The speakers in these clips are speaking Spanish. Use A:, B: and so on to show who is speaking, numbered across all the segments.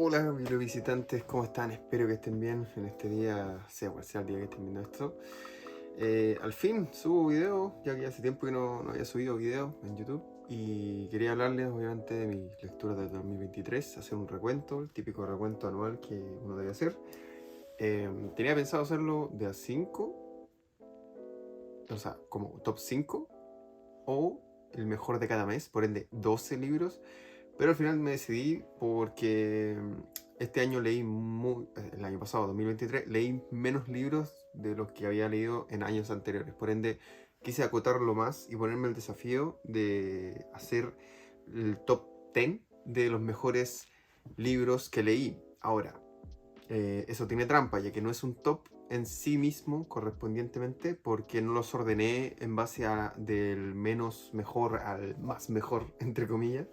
A: Hola, visitantes, ¿cómo están? Espero que estén bien en este día, sea cual sea el día que estén viendo esto. Al fin subo video, ya que hace tiempo que no había subido video en YouTube. Y quería hablarles, obviamente, de mis lecturas de 2023, hacer un recuento, el típico recuento anual que uno debe hacer. Tenía pensado hacerlo de a 5, o sea, como top 5, o el mejor de cada mes, por ende 12 libros. Pero al final me decidí porque este año el año pasado, 2023, leí menos libros de los que había leído en años anteriores. Por ende, quise acotarlo más y ponerme el desafío de hacer el top 10 de los mejores libros que leí. Ahora, eso tiene trampa, ya que no es un top en sí mismo correspondientemente, porque no los ordené en base a del menos mejor al más mejor, entre comillas.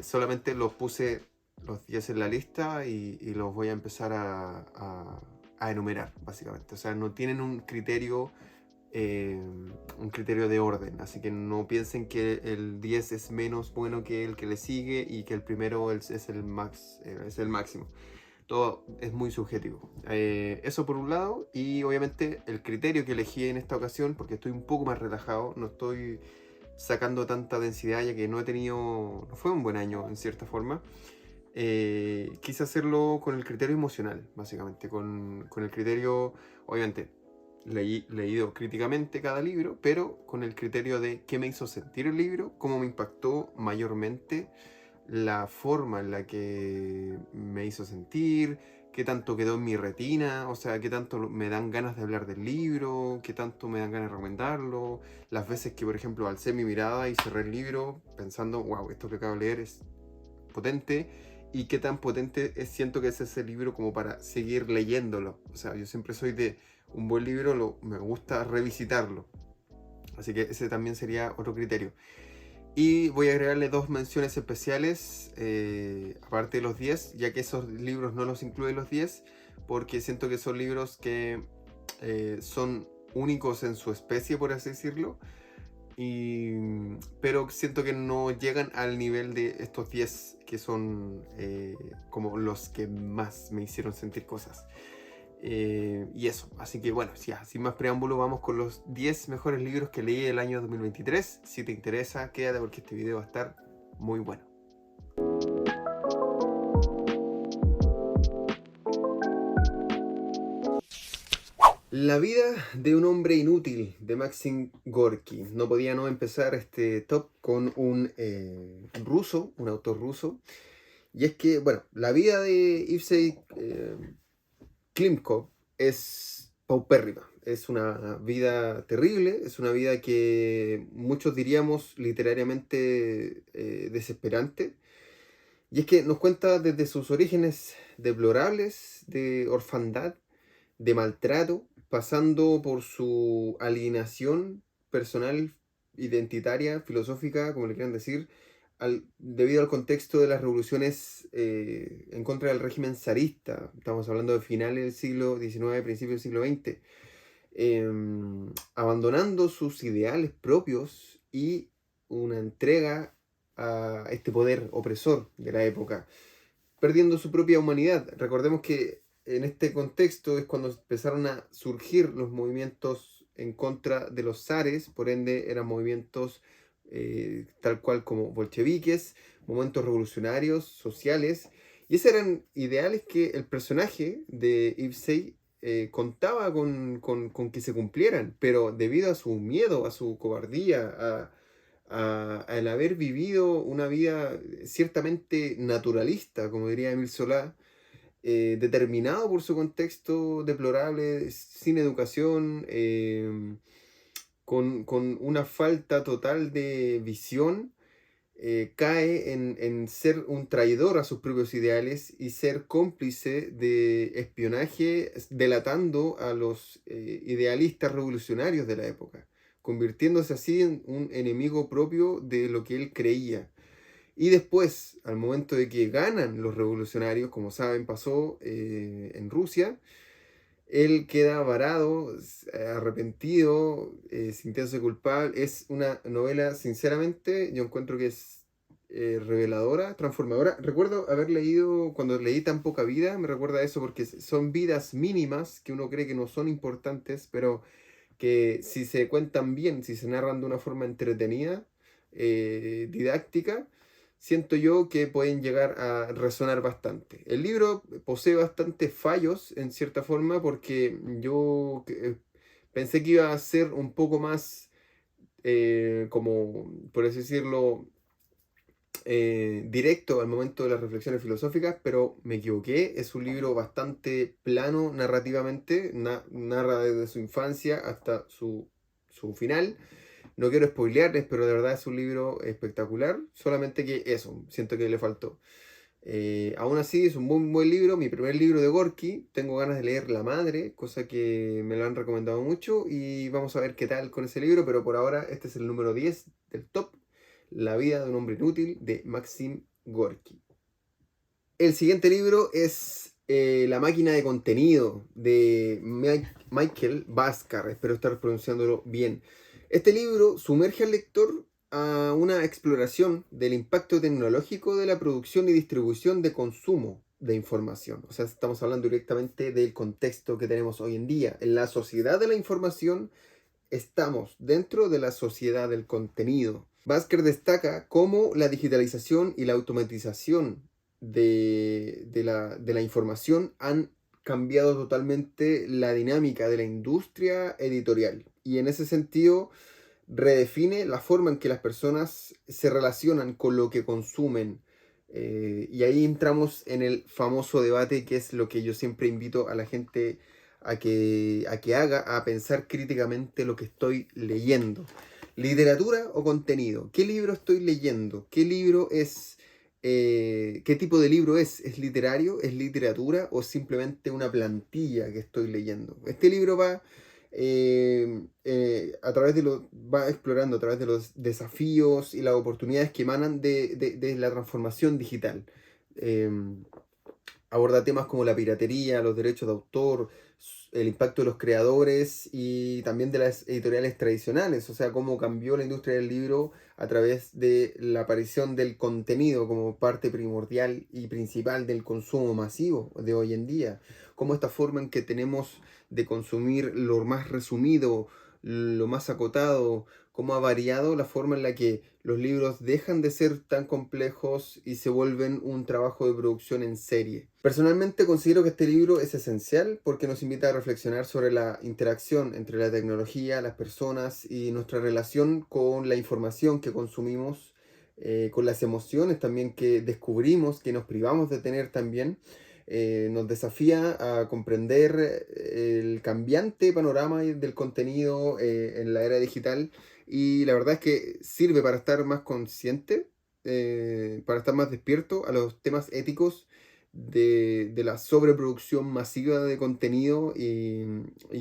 A: Solamente los puse los 10 en la lista y los voy a empezar a enumerar, básicamente. O sea, no tienen un criterio de orden, así que no piensen que el 10 es menos bueno que el que le sigue y que el primero es el máximo. Todo es muy subjetivo. Eso por un lado, y obviamente el criterio que elegí en esta ocasión, porque estoy un poco más relajado, no estoy sacando tanta densidad ya que no fue un buen año en cierta forma. Quise hacerlo con el criterio emocional, básicamente, con el criterio, obviamente, leído críticamente cada libro, pero con el criterio de qué me hizo sentir el libro, cómo me impactó mayormente, la forma en la que me hizo sentir, qué tanto quedó en mi retina, o sea, qué tanto me dan ganas de hablar del libro, qué tanto me dan ganas de recomendarlo, las veces que, por ejemplo, alcé mi mirada y cerré el libro pensando, wow, esto que acabo de leer es potente, y qué tan potente siento que es ese libro como para seguir leyéndolo. O sea, yo siempre soy de un buen libro, me gusta revisitarlo. Así que ese también sería otro criterio. Y voy a agregarle dos menciones especiales, aparte de los 10, ya que esos libros no los incluyen los 10, porque siento que son libros que son únicos en su especie, por así decirlo, pero siento que no llegan al nivel de estos 10 que son como los que más me hicieron sentir cosas. Y eso, así que bueno, sin más preámbulo, vamos con los 10 mejores libros que leí el año 2023. Si te interesa, quédate porque este video va a estar muy bueno. La vida de un hombre inútil, de Maxim Gorky. No podía no empezar este top con un ruso, un autor ruso. Y es que, bueno, la vida de Ivsei Klimkov es paupérrima. Es una vida terrible, es una vida que muchos diríamos literariamente desesperante. Y es que nos cuenta desde sus orígenes deplorables de orfandad, de maltrato, pasando por su alienación personal, identitaria, filosófica, como le quieran decir, debido al contexto de las revoluciones en contra del régimen zarista. Estamos hablando de finales del siglo XIX, principios del siglo XX. Abandonando sus ideales propios y una entrega a este poder opresor de la época, perdiendo su propia humanidad. Recordemos que en este contexto es cuando empezaron a surgir los movimientos en contra de los zares, por ende eran movimientos tal cual como bolcheviques, momentos revolucionarios, sociales, y esos eran ideales que el personaje de Ivsei contaba con que se cumplieran, pero debido a su miedo, a su cobardía, al haber vivido una vida ciertamente naturalista, como diría Emile Solá, determinado por su contexto deplorable, sin educación, con una falta total de visión, cae en ser un traidor a sus propios ideales y ser cómplice de espionaje, delatando a los idealistas revolucionarios de la época, convirtiéndose así en un enemigo propio de lo que él creía. Y después, al momento de que ganan los revolucionarios, como saben, pasó en Rusia, él queda varado, arrepentido, sintiéndose culpable. Es una novela, sinceramente, yo encuentro que es reveladora, transformadora. Recuerdo haber leído, cuando leí Tan poca vida, me recuerda a eso porque son vidas mínimas que uno cree que no son importantes, pero que si se cuentan bien, si se narran de una forma entretenida, didáctica, siento yo que pueden llegar a resonar bastante. El libro posee bastantes fallos en cierta forma porque yo pensé que iba a ser un poco más, como, por así decirlo, directo al momento de las reflexiones filosóficas, pero me equivoqué. Es un libro bastante plano narrativamente, narra desde su infancia hasta su final. No quiero spoilearles, pero de verdad es un libro espectacular, solamente que eso, siento que le faltó. Aún así es un muy buen libro, mi primer libro de Gorky. Tengo ganas de leer La Madre, cosa que me lo han recomendado mucho y vamos a ver qué tal con ese libro, pero por ahora este es el número 10 del top, La vida de un hombre inútil, de Maxim Gorky. El siguiente libro es La máquina de contenido, de Michael Bhaskar, espero estar pronunciándolo bien. Este libro sumerge al lector a una exploración del impacto tecnológico de la producción y distribución de consumo de información. O sea, estamos hablando directamente del contexto que tenemos hoy en día. En la sociedad de la información estamos dentro de la sociedad del contenido. Bhaskar destaca cómo la digitalización y la automatización de la información han cambiado totalmente la dinámica de la industria editorial. Y en ese sentido redefine la forma en que las personas se relacionan con lo que consumen. Y ahí entramos en el famoso debate, que es lo que yo siempre invito a la gente a que haga, a pensar críticamente lo que estoy leyendo. ¿Literatura o contenido? ¿Qué libro estoy leyendo? ¿Qué libro es? ¿Qué tipo de libro es? ¿Es literario? ¿Es literatura? ¿O simplemente una plantilla que estoy leyendo? Este libro va va explorando a través de los desafíos y las oportunidades que emanan de la transformación digital. Eh, Aborda temas como la piratería, los derechos de autor, el impacto de los creadores y también de las editoriales tradicionales, o sea, cómo cambió la industria del libro a través de la aparición del contenido como parte primordial y principal del consumo masivo de hoy en día, cómo esta forma en que tenemos de consumir lo más resumido, lo más acotado, cómo ha variado la forma en la que los libros dejan de ser tan complejos y se vuelven un trabajo de producción en serie. Personalmente considero que este libro es esencial porque nos invita a reflexionar sobre la interacción entre la tecnología, las personas y nuestra relación con la información que consumimos, con las emociones también que descubrimos, que nos privamos de tener también. Nos desafía a comprender el cambiante panorama del contenido en la era digital y la verdad es que sirve para estar más consciente, para estar más despierto a los temas éticos de la sobreproducción masiva de contenido y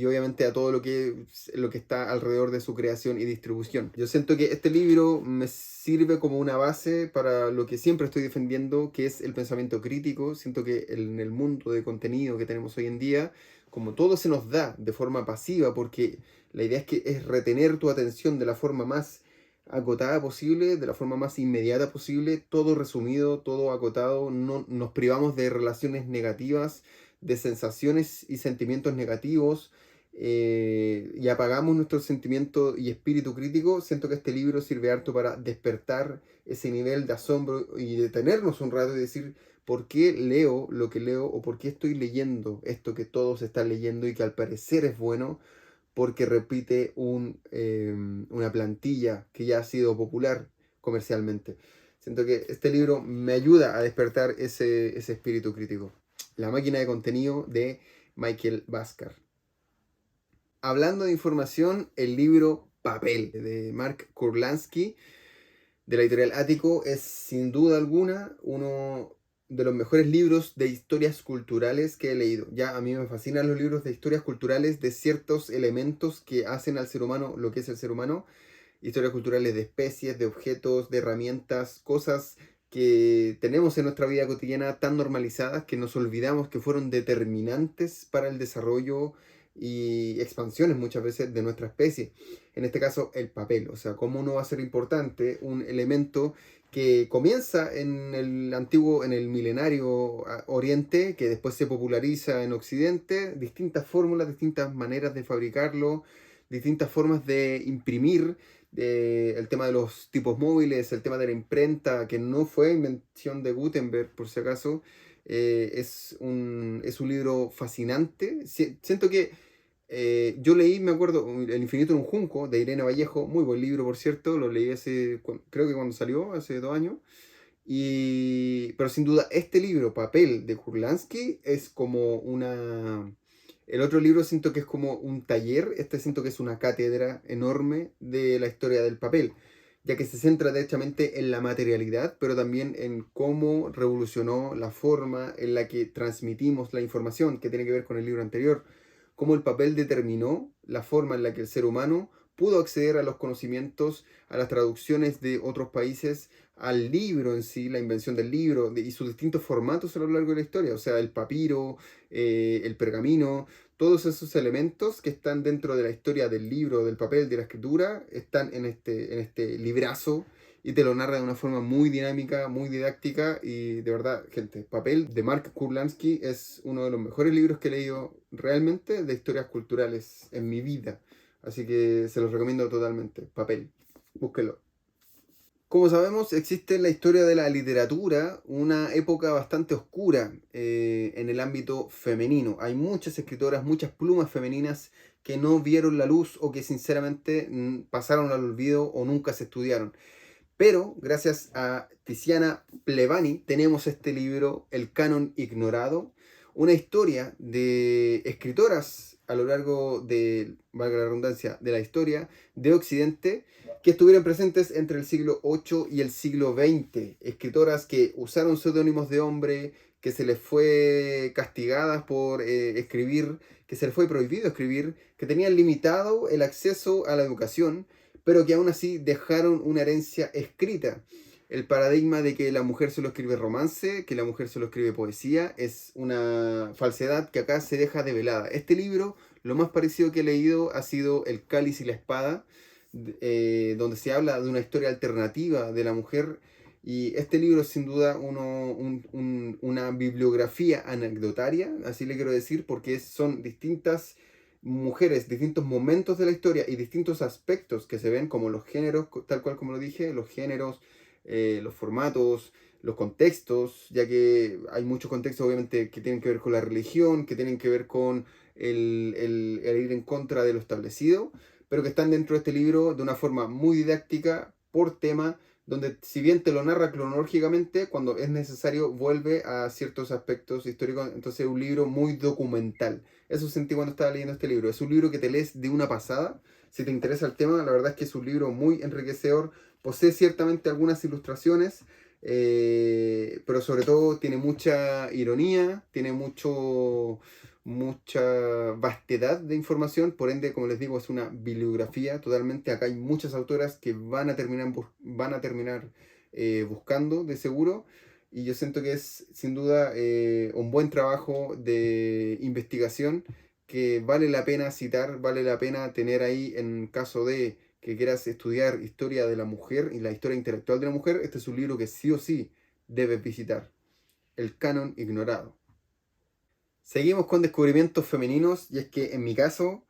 A: obviamente a todo lo que está alrededor de su creación y distribución. Yo siento que este libro me sirve como una base para lo que siempre estoy defendiendo, que es el pensamiento crítico. Siento que en el mundo de contenido que tenemos hoy en día, como todo se nos da de forma pasiva, porque la idea es retener tu atención de la forma más acotada posible, de la forma más inmediata posible, todo resumido, todo acotado, no nos privamos de relaciones negativas, de sensaciones y sentimientos negativos, y apagamos nuestro sentimiento y espíritu crítico. Siento que este libro sirve harto para despertar ese nivel de asombro y detenernos un rato y decir, ¿por qué leo lo que leo o por qué estoy leyendo esto que todos están leyendo y que al parecer es bueno? Porque repite una plantilla que ya ha sido popular comercialmente. Siento que este libro me ayuda a despertar ese espíritu crítico. La máquina de contenido de Michael Bhaskar. Hablando de información, el libro Papel de Mark Kurlansky de la editorial Ático es sin duda alguna uno de los mejores libros de historias culturales que he leído. Ya a mí me fascinan los libros de historias culturales de ciertos elementos que hacen al ser humano lo que es el ser humano. Historias culturales de especies, de objetos, de herramientas, cosas que tenemos en nuestra vida cotidiana tan normalizadas que nos olvidamos que fueron determinantes para el desarrollo y expansiones muchas veces de nuestra especie. En este caso, el papel. O sea, cómo no va a ser importante un elemento que comienza en el milenario Oriente, que después se populariza en Occidente, distintas fórmulas, distintas maneras de fabricarlo, distintas formas de imprimir, el tema de los tipos móviles, el tema de la imprenta, que no fue invención de Gutenberg, por si acaso. Es un libro fascinante. Siento que yo leí, me acuerdo, El infinito en un junco, de Irene Vallejo, muy buen libro, por cierto, lo leí creo que cuando salió, hace 2 años. Pero sin duda, este libro, Papel, de Kurlansky, es como una... El otro libro siento que es como un taller, este siento que es una cátedra enorme de la historia del papel, ya que se centra derechamente en la materialidad, pero también en cómo revolucionó la forma en la que transmitimos la información, que tiene que ver con el libro anterior, cómo el papel determinó la forma en la que el ser humano pudo acceder a los conocimientos, a las traducciones de otros países, al libro en sí, la invención del libro y sus distintos formatos a lo largo de la historia, o sea, el papiro, el pergamino, todos esos elementos que están dentro de la historia del libro, del papel, de la escritura, están en este librazo y te lo narra de una forma muy dinámica, muy didáctica y de verdad, gente, Papel de Mark Kurlansky es uno de los mejores libros que he leído realmente de historias culturales en mi vida. Así que se los recomiendo totalmente. Papel, búsquelo. Como sabemos, existe en la historia de la literatura una época bastante oscura en el ámbito femenino. Hay muchas escritoras, muchas plumas femeninas que no vieron la luz o que sinceramente pasaron al olvido o nunca se estudiaron. Pero gracias a Tiziana Plevani tenemos este libro, El Canon Ignorado, una historia de escritoras a lo largo de, valga la redundancia, de la historia de Occidente que estuvieron presentes entre el siglo VIII y el siglo XX. Escritoras que usaron seudónimos de hombre, que se les fue castigadas por escribir, que se les fue prohibido escribir, que tenían limitado el acceso a la educación, pero que aún así dejaron una herencia escrita. El paradigma de que la mujer solo escribe romance, que la mujer solo escribe poesía, es una falsedad que acá se deja develada. Este libro, lo más parecido que he leído ha sido El Cáliz y la Espada, donde se habla de una historia alternativa de la mujer. Y este libro es sin duda una bibliografía anecdotaria, así le quiero decir, porque son distintas mujeres, distintos momentos de la historia y distintos aspectos que se ven, como los géneros, tal cual como lo dije, los géneros, los formatos, los contextos, ya que hay muchos contextos obviamente que tienen que ver con la religión, que tienen que ver con el ir en contra de lo establecido, pero que están dentro de este libro de una forma muy didáctica, por tema, donde si bien te lo narra cronológicamente, cuando es necesario vuelve a ciertos aspectos históricos, entonces es un libro muy documental. Eso sentí cuando estaba leyendo este libro. Es un libro que te lees de una pasada. Si te interesa el tema, la verdad es que es un libro muy enriquecedor. Posee ciertamente algunas ilustraciones, pero sobre todo tiene mucha ironía, tiene mucha vastedad de información. Por ende, como les digo, es una bibliografía totalmente. Acá hay muchas autoras que van a terminar buscando, de seguro. Y yo siento que es sin duda un buen trabajo de investigación que vale la pena citar, vale la pena tener ahí en caso de que quieras estudiar historia de la mujer y la historia intelectual de la mujer. Este es un libro que sí o sí debes visitar. El Canon Ignorado. Seguimos con descubrimientos femeninos y es que en mi caso,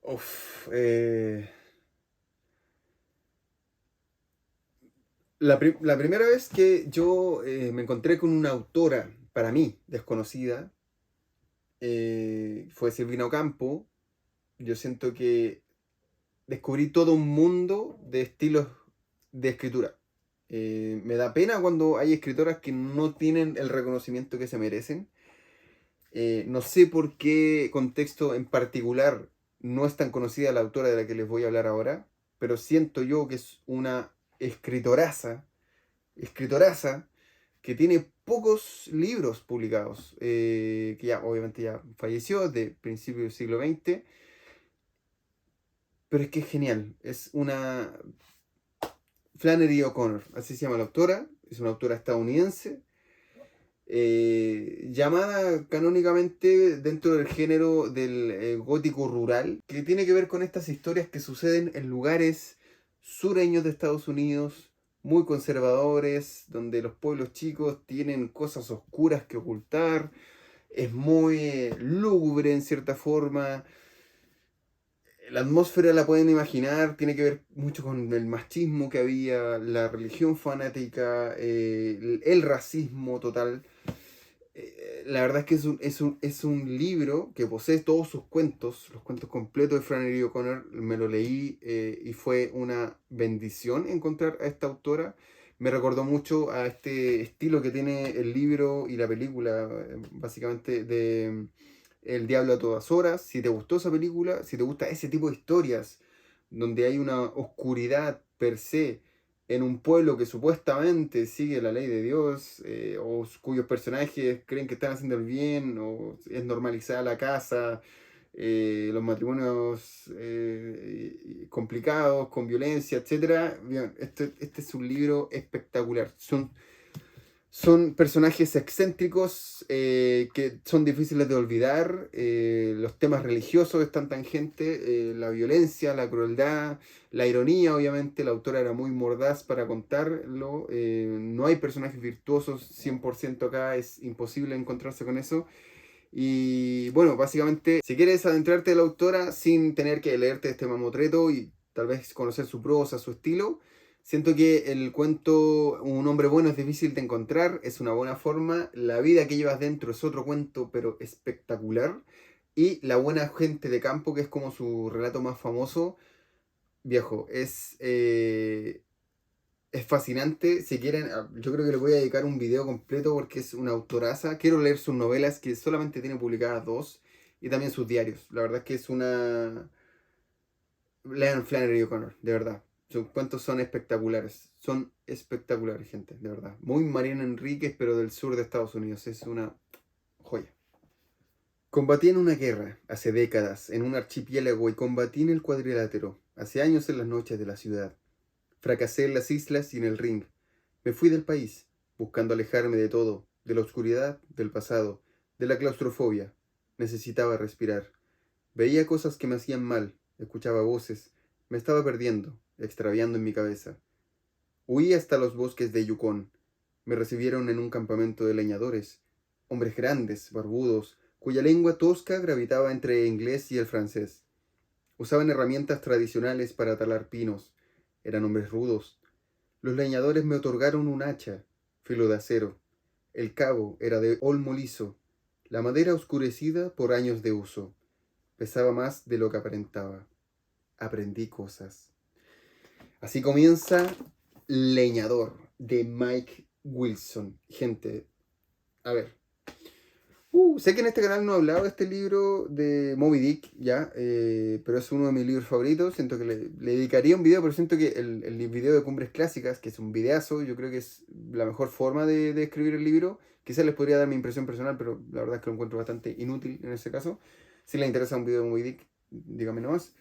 A: uf, la primera vez que yo me encontré con una autora, para mí, desconocida, fue Silvina Ocampo. Yo siento que descubrí todo un mundo de estilos de escritura. Me da pena cuando hay escritoras que no tienen el reconocimiento que se merecen. No sé por qué contexto en particular no es tan conocida la autora de la que les voy a hablar ahora, pero siento yo que es una escritoraza que tiene pocos libros publicados, que ya obviamente ya falleció de principios del siglo XX, pero es que es genial. Es una Flannery O'Connor, así se llama la autora, es una autora estadounidense, llamada canónicamente dentro del género del gótico rural, que tiene que ver con estas historias que suceden en lugares sureños de Estados Unidos, muy conservadores, donde los pueblos chicos tienen cosas oscuras que ocultar, es muy lúgubre en cierta forma. La atmósfera la pueden imaginar, tiene que ver mucho con el machismo que había, la religión fanática, el racismo total. La verdad es que es un libro que posee todos sus cuentos, los cuentos completos de Flannery O'Connor. Me lo leí y fue una bendición encontrar a esta autora. Me recordó mucho a este estilo que tiene el libro y la película, básicamente de El Diablo a todas horas. Si te gustó esa película, si te gusta ese tipo de historias donde hay una oscuridad per se, en un pueblo que supuestamente sigue la ley de Dios, o cuyos personajes creen que están haciendo el bien, o es normalizada la casa, los matrimonios complicados, con violencia, etc. Bien, este es un libro espectacular. Son personajes excéntricos que son difíciles de olvidar. Los temas religiosos están tangentes, la violencia, la crueldad, la ironía, obviamente. La autora era muy mordaz para contarlo. No hay personajes virtuosos 100% acá, es imposible encontrarse con eso. Y bueno, básicamente, si quieres adentrarte a la autora sin tener que leerte este mamotreto y tal vez conocer su prosa, su estilo, siento que el cuento Un hombre bueno es difícil de encontrar, es una buena forma. La vida que llevas dentro es otro cuento, pero espectacular. Y La buena gente de campo, que es como su relato más famoso, viejo, es fascinante. Si quieren, yo creo que le voy a dedicar un video completo porque es una autoraza. Quiero leer sus novelas, que solamente tiene publicadas dos, y también sus diarios. La verdad es que es una... Lean Flannery O'Connor, de verdad. Sus cuentos son espectaculares. Son espectaculares, gente, de verdad. Muy Mariana Enríquez, pero del sur de Estados Unidos. Es una joya. Combatí en una guerra, hace décadas, en un archipiélago, y combatí en el cuadrilátero, hace años en las noches de la ciudad. Fracasé en las islas y en el ring. Me fui del país, buscando alejarme de todo, de la oscuridad, del pasado, de la claustrofobia. Necesitaba respirar. Veía cosas que me hacían mal, escuchaba voces. Me estaba perdiendo, extraviando en mi cabeza. Huí hasta los bosques de Yukon. Me recibieron en un campamento de leñadores, hombres grandes, barbudos, cuya lengua tosca gravitaba entre el inglés y el francés. Usaban herramientas tradicionales para talar pinos. Eran hombres rudos. Los leñadores me otorgaron un hacha, filo de acero. El cabo era de olmo liso, la madera oscurecida por años de uso. Pesaba más de lo que aparentaba. Aprendí cosas. Así comienza Leñador, de Mike Wilson. Gente, a ver. Sé que en este canal no he hablado de este libro de Moby Dick, ya, pero es uno de mis libros favoritos. Siento que le dedicaría un video, pero siento que el video de Cumbres Clásicas, que es un videazo, yo creo que es la mejor forma de escribir el libro. Quizás les podría dar mi impresión personal, pero la verdad es que lo encuentro bastante inútil en ese caso. Si les interesa un video de Moby Dick, dígame nomás.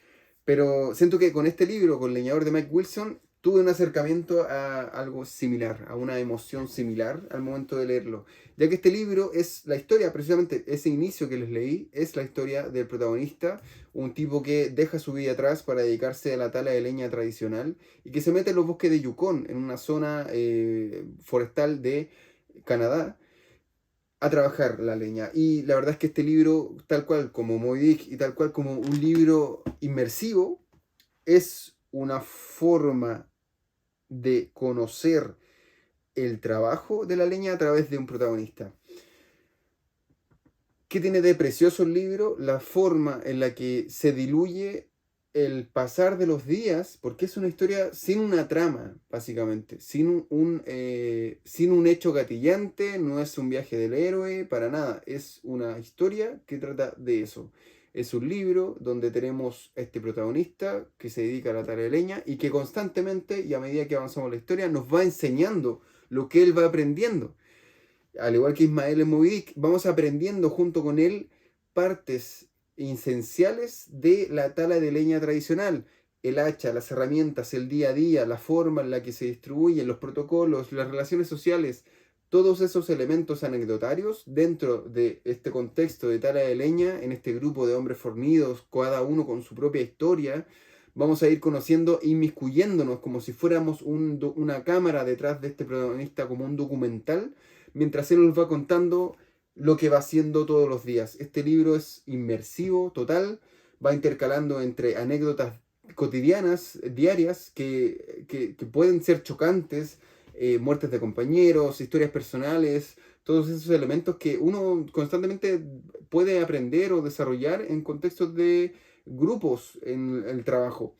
A: Pero siento que con este libro, con Leñador de Mike Wilson, tuve un acercamiento a algo similar, a una emoción similar al momento de leerlo. Ya que este libro es la historia, precisamente ese inicio que les leí, es la historia del protagonista, un tipo que deja su vida atrás para dedicarse a la tala de leña tradicional y que se mete en los bosques de Yukon, en una zona forestal de Canadá, a trabajar la leña. Y la verdad es que este libro, tal cual como Moby Dick y tal cual como un libro inmersivo, es una forma de conocer el trabajo de la leña a través de un protagonista. ¿Qué tiene de precioso el libro? La forma en la que se diluye el pasar de los días, porque es una historia sin una trama, básicamente, sin un hecho gatillante, no es un viaje del héroe, para nada, es una historia que trata de eso. Es un libro donde tenemos a este protagonista que se dedica a la tarea de leña y que constantemente, y a medida que avanzamos la historia, nos va enseñando lo que él va aprendiendo. Al igual que Ismael en Moby Dick, vamos aprendiendo junto con él partes esenciales de la tala de leña tradicional. El hacha, las herramientas, el día a día, la forma en la que se distribuyen, los protocolos, las relaciones sociales, todos esos elementos anecdotarios dentro de este contexto de tala de leña, en este grupo de hombres fornidos, cada uno con su propia historia, vamos a ir conociendo, inmiscuyéndonos como si fuéramos una cámara detrás de este protagonista, como un documental, mientras él nos va contando lo que va haciendo todos los días. Este libro es inmersivo, total, va intercalando entre anécdotas cotidianas, diarias, que pueden ser chocantes, muertes de compañeros, historias personales, todos esos elementos que uno constantemente puede aprender o desarrollar en contextos de grupos en el trabajo.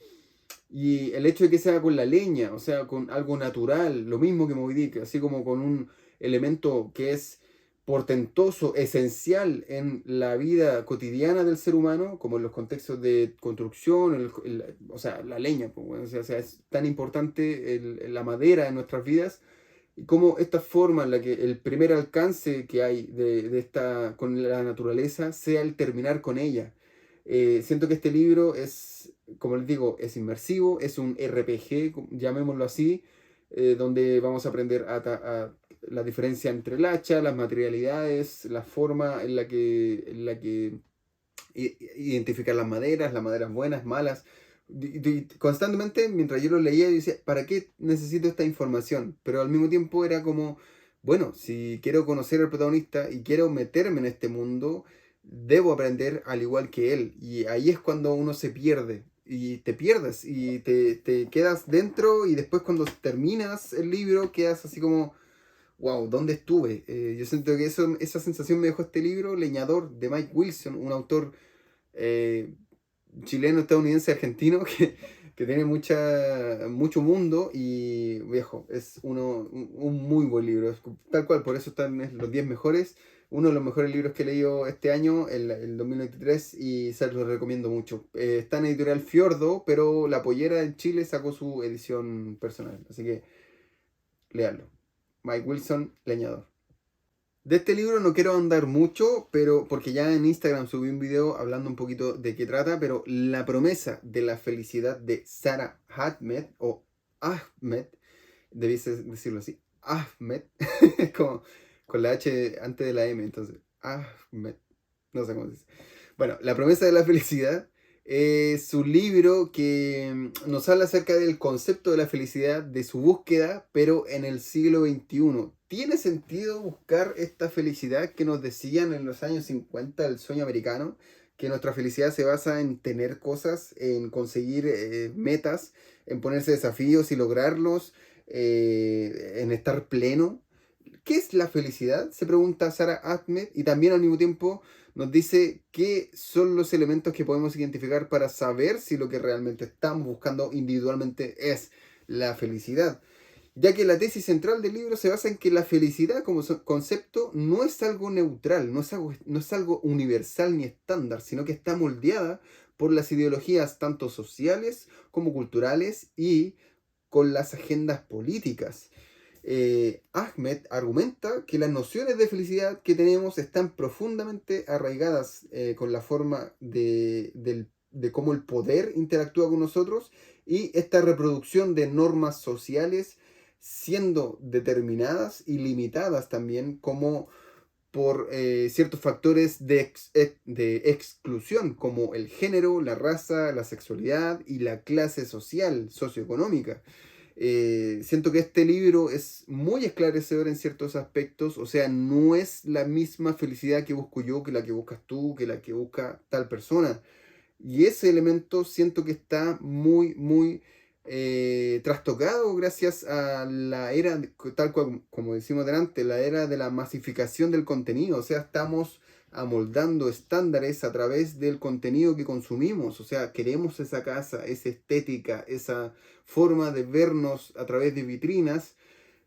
A: Y el hecho de que sea con la leña, o sea, con algo natural, lo mismo que Moby Dick, así como con un elemento que es portentoso, esencial en la vida cotidiana del ser humano, como en los contextos de construcción, o sea, la leña, pues, bueno, o sea, es tan importante la madera en nuestras vidas, y como esta forma en la que el primer alcance que hay de esta, con la naturaleza sea el terminar con ella. Siento que este libro es, como les digo, es inmersivo, es un RPG, llamémoslo así, donde vamos a aprender la diferencia entre el hacha, las materialidades, la forma en la que identificar las maderas buenas, malas. Constantemente, mientras yo lo leía, yo decía, ¿para qué necesito esta información? Pero al mismo tiempo era como, bueno, si quiero conocer al protagonista y quiero meterme en este mundo, debo aprender al igual que él. Y ahí es cuando uno se pierde. Y te pierdes y te quedas dentro y después cuando terminas el libro quedas así como, wow, ¿dónde estuve? Yo siento que esa sensación me dejó este libro, Leñador, de Mike Wilson, un autor eh, chileno, estadounidense, argentino, que tiene mucho mundo y viejo, es un muy buen libro, tal cual, por eso están en los 10 mejores, uno de los mejores libros que he leído este año, el 2023, y se los recomiendo mucho. Está en editorial Fiordo, pero La Pollera en Chile sacó su edición personal, así que léanlo. Mike Wilson, Leñador. De este libro no quiero andar mucho, pero porque ya en Instagram subí un video hablando un poquito de qué trata, pero La promesa de la felicidad de Sarah Ahmed, o Ahmed, debiese decirlo así, Ahmed, como con la H antes de la M, entonces, Ahmed, no sé cómo se dice. Bueno, La promesa de la felicidad es un libro que nos habla acerca del concepto de la felicidad, de su búsqueda, pero en el siglo XXI. ¿Tiene sentido buscar esta felicidad que nos decían en los años 50 el sueño americano? Que nuestra felicidad se basa en tener cosas, en conseguir metas, en ponerse desafíos y lograrlos, en estar pleno. ¿Qué es la felicidad? Se pregunta Sarah Ahmed y también al mismo tiempo nos dice qué son los elementos que podemos identificar para saber si lo que realmente estamos buscando individualmente es la felicidad. Ya que la tesis central del libro se basa en que la felicidad como concepto no es algo neutral, no es algo universal ni estándar, sino que está moldeada por las ideologías tanto sociales como culturales y con las agendas políticas. Ahmed argumenta que las nociones de felicidad que tenemos están profundamente arraigadas con la forma de cómo el poder interactúa con nosotros y esta reproducción de normas sociales siendo determinadas y limitadas también como por ciertos factores de exclusión como el género, la raza, la sexualidad y la clase social, socioeconómica. Siento que este libro es muy esclarecedor en ciertos aspectos, o sea, no es la misma felicidad que busco yo, que la que buscas tú, que la que busca tal persona. Y ese elemento siento que está muy, muy trastocado gracias a la era, tal cual como decimos delante, la era de la masificación del contenido. O sea, estamos amoldando estándares a través del contenido que consumimos. O sea, queremos esa casa, esa estética, esa forma de vernos a través de vitrinas.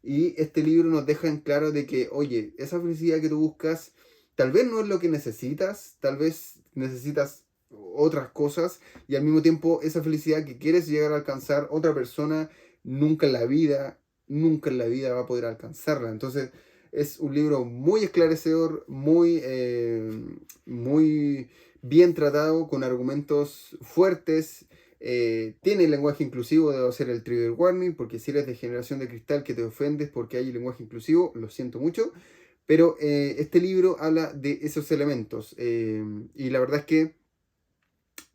A: Y este libro nos deja en claro de que, oye, esa felicidad que tú buscas, tal vez no es lo que necesitas, tal vez necesitas otras cosas y al mismo tiempo esa felicidad que quieres llegar a alcanzar otra persona nunca en la vida va a poder alcanzarla. Entonces es un libro muy esclarecedor, muy bien tratado, con argumentos fuertes. Tiene lenguaje inclusivo, debo hacer el trigger warning, porque si eres de generación de cristal que te ofendes porque hay lenguaje inclusivo, lo siento mucho. Pero este libro habla de esos elementos y la verdad es que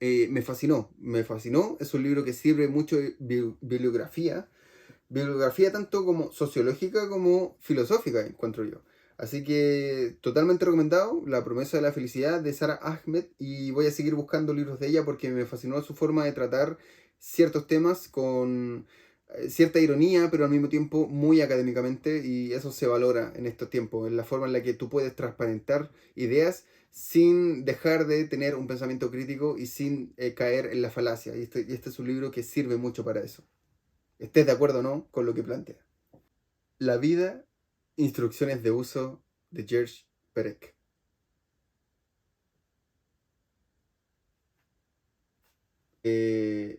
A: me fascinó, me fascinó. Es un libro que sirve mucho de bibliografía tanto como sociológica como filosófica, encuentro yo. Así que totalmente recomendado, La promesa de la felicidad de Sara Ahmed, y voy a seguir buscando libros de ella porque me fascinó su forma de tratar ciertos temas con cierta ironía, pero al mismo tiempo muy académicamente, y eso se valora en estos tiempos, en la forma en la que tú puedes transparentar ideas sin dejar de tener un pensamiento crítico y sin caer en la falacia. Y este es un libro que sirve mucho para eso. Estés de acuerdo o no con lo que plantea. La vida, instrucciones de uso de George Perec.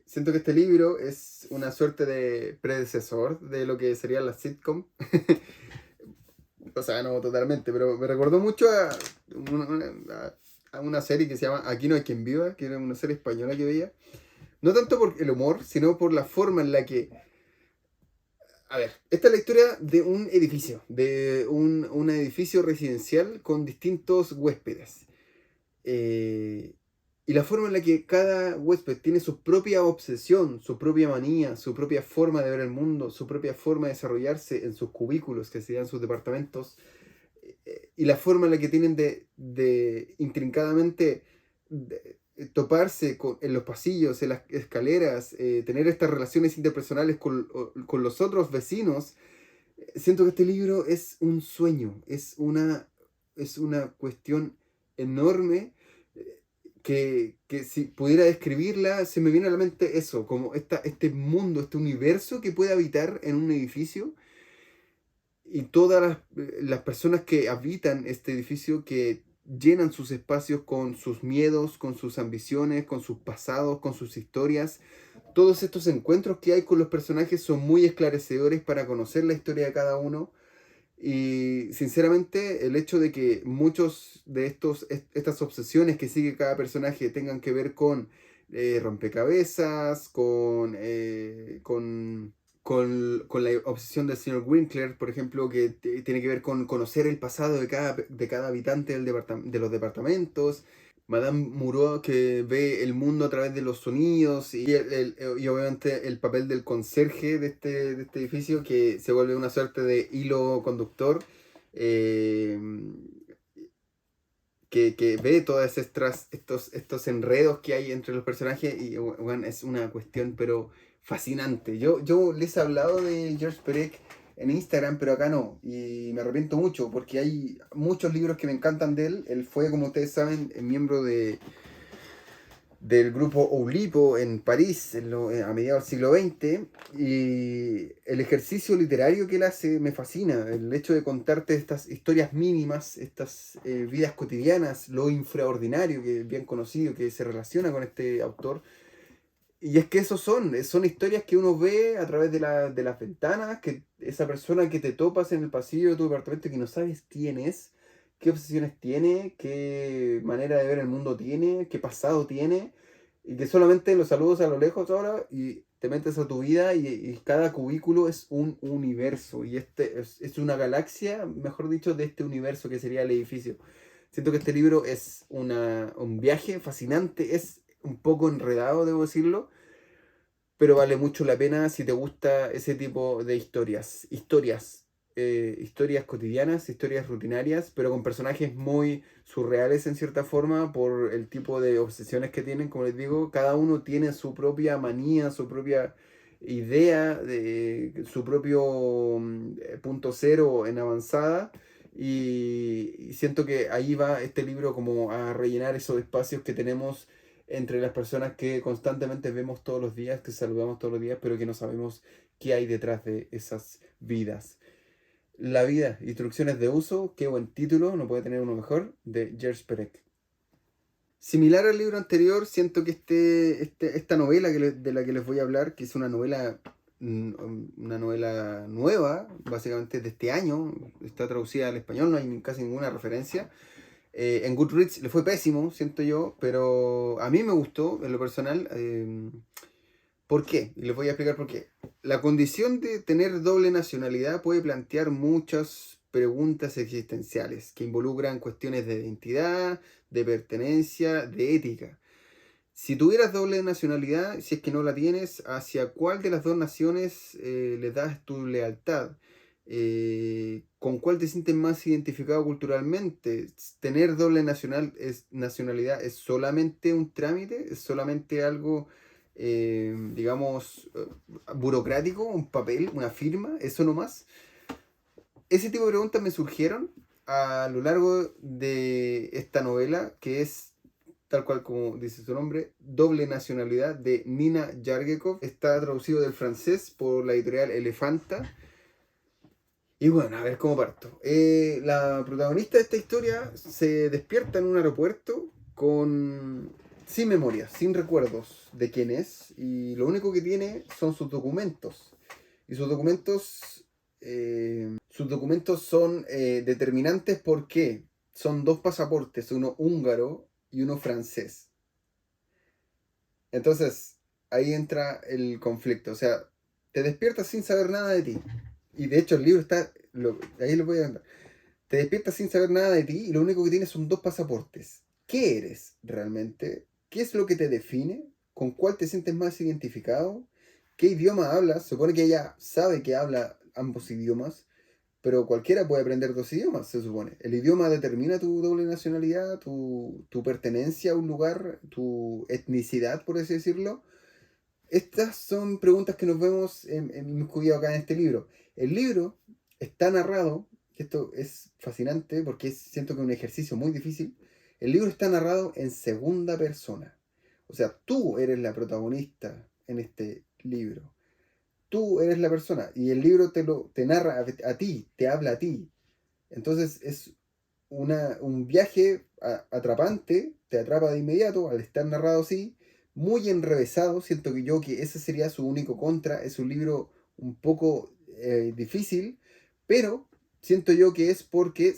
A: Siento que este libro es una suerte de predecesor de lo que sería la sitcom. O sea, no totalmente, pero me recordó mucho a una serie que se llama Aquí no hay quien viva, que era una serie española que veía. No tanto por el humor, sino por la forma en la que... A ver, esta es la historia de un edificio, de un edificio residencial con distintos huéspedes. Eh, y la forma en la que cada huésped tiene su propia obsesión, su propia manía, su propia forma de ver el mundo, su propia forma de desarrollarse en sus cubículos, que serían sus departamentos, y la forma en la que tienen de intrincadamente toparse en los pasillos, en las escaleras, tener estas relaciones interpersonales con los otros vecinos. Siento que este libro es un sueño, es una cuestión enorme, que si pudiera describirla, se me viene a la mente eso, como este mundo, este universo que puede habitar en un edificio, y todas las personas que habitan este edificio, que llenan sus espacios con sus miedos, con sus ambiciones, con sus pasados, con sus historias. Todos estos encuentros que hay con los personajes son muy esclarecedores para conocer la historia de cada uno. Y sinceramente, el hecho de que muchos de estas obsesiones que sigue cada personaje tengan que ver con rompecabezas, con la obsesión del señor Winkler, por ejemplo, que tiene que ver con conocer el pasado de cada habitante de los departamentos. Madame Moreau, que ve el mundo a través de los sonidos, y obviamente el papel del conserje de este edificio, que se vuelve una suerte de hilo conductor, eh, que ve todas estos enredos que hay entre los personajes, y bueno, es una cuestión pero fascinante. Yo les he hablado de George Perec en Instagram, pero acá no, y me arrepiento mucho porque hay muchos libros que me encantan de él. Él fue, como ustedes saben, miembro del grupo Oulipo en París a mediados del siglo XX, y el ejercicio literario que él hace me fascina, el hecho de contarte estas historias mínimas, estas vidas cotidianas, lo infraordinario, que es bien conocido, que se relaciona con este autor. Y es que esos son historias que uno ve a través de las ventanas, que esa persona que te topas en el pasillo de tu departamento, que no sabes quién es, qué obsesiones tiene, qué manera de ver el mundo tiene, qué pasado tiene, y que solamente lo saludas a lo lejos ahora y te metes a tu vida, y cada cubículo es un universo, y este es una galaxia, mejor dicho, de este universo que sería el edificio. Siento que este libro es un viaje fascinante, es un poco enredado, debo decirlo, pero vale mucho la pena si te gusta ese tipo de historias cotidianas, historias rutinarias, pero con personajes muy surreales en cierta forma por el tipo de obsesiones que tienen. Como les digo, cada uno tiene su propia manía, su propia idea, su propio punto cero en avanzada. Y siento que ahí va este libro como a rellenar esos espacios que tenemos entre las personas que constantemente vemos todos los días, que saludamos todos los días, pero que no sabemos qué hay detrás de esas vidas. La vida, instrucciones de uso, qué buen título, no puede tener uno mejor, de George Perec. Similar al libro anterior, siento que esta novela de la que les voy a hablar, que es una novela nueva, básicamente de este año, está traducida al español, no hay casi ninguna referencia. En Goodreads le fue pésimo, siento yo, pero a mí me gustó en lo personal. ¿Por qué? Y les voy a explicar por qué. La condición de tener doble nacionalidad puede plantear muchas preguntas existenciales que involucran cuestiones de identidad, de pertenencia, de ética. Si tuvieras doble nacionalidad, si es que no la tienes, ¿hacia cuál de las dos naciones le das tu lealtad? ¿Con cuál te sientes más identificado culturalmente? ¿Tener doble nacionalidad es solamente un trámite? ¿Es solamente algo, digamos, burocrático? ¿Un papel? ¿Una firma? ¿Eso nomás? Ese tipo de preguntas me surgieron a lo largo de esta novela, que es, tal cual como dice su nombre, Doble Nacionalidad, de Nina Yargekov. Está traducido del francés por la editorial Elefanta. Y bueno, a ver cómo parto. La protagonista de esta historia se despierta en un aeropuerto sin memoria, sin recuerdos de quién es, y lo único que tiene son sus documentos. Y sus documentos son determinantes porque son dos pasaportes, uno húngaro y uno francés. Entonces, ahí entra el conflicto. O sea, te despiertas sin saber nada de ti. Y de hecho el libro está, ahí lo voy a andar. Te despiertas sin saber nada de ti y lo único que tienes son dos pasaportes. ¿Qué eres realmente? ¿Qué es lo que te define? ¿Con cuál te sientes más identificado? ¿Qué idioma hablas? Se supone que ella sabe que habla ambos idiomas, pero cualquiera puede aprender dos idiomas, se supone. El idioma determina tu doble nacionalidad, tu pertenencia a un lugar, tu etnicidad, por así decirlo. Estas son preguntas que nos vemos inmiscuidos acá en este libro. El libro está narrado, y esto es fascinante porque siento que es un ejercicio muy difícil. El libro está narrado en segunda persona. O sea, tú eres la protagonista en este libro. Tú eres la persona y el libro te narra a ti, te habla a ti. Entonces es un viaje atrapante, te atrapa de inmediato al estar narrado así, muy enrevesado. Siento que ese sería su único contra. Es un libro un poco difícil, pero siento yo que es porque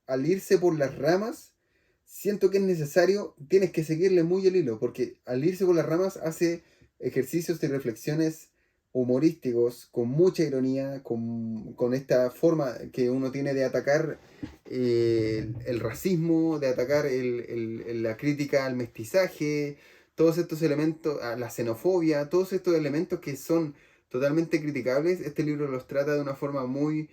A: al irse por las ramas, siento que es necesario, tienes que seguirle muy el hilo, porque al irse por las ramas hace ejercicios y reflexiones humorísticos, con mucha ironía, con esta forma que uno tiene de atacar el racismo, de atacar la crítica al mestizaje, todos estos elementos, a la xenofobia, todos estos elementos que son totalmente criticables. Este libro los trata de una forma muy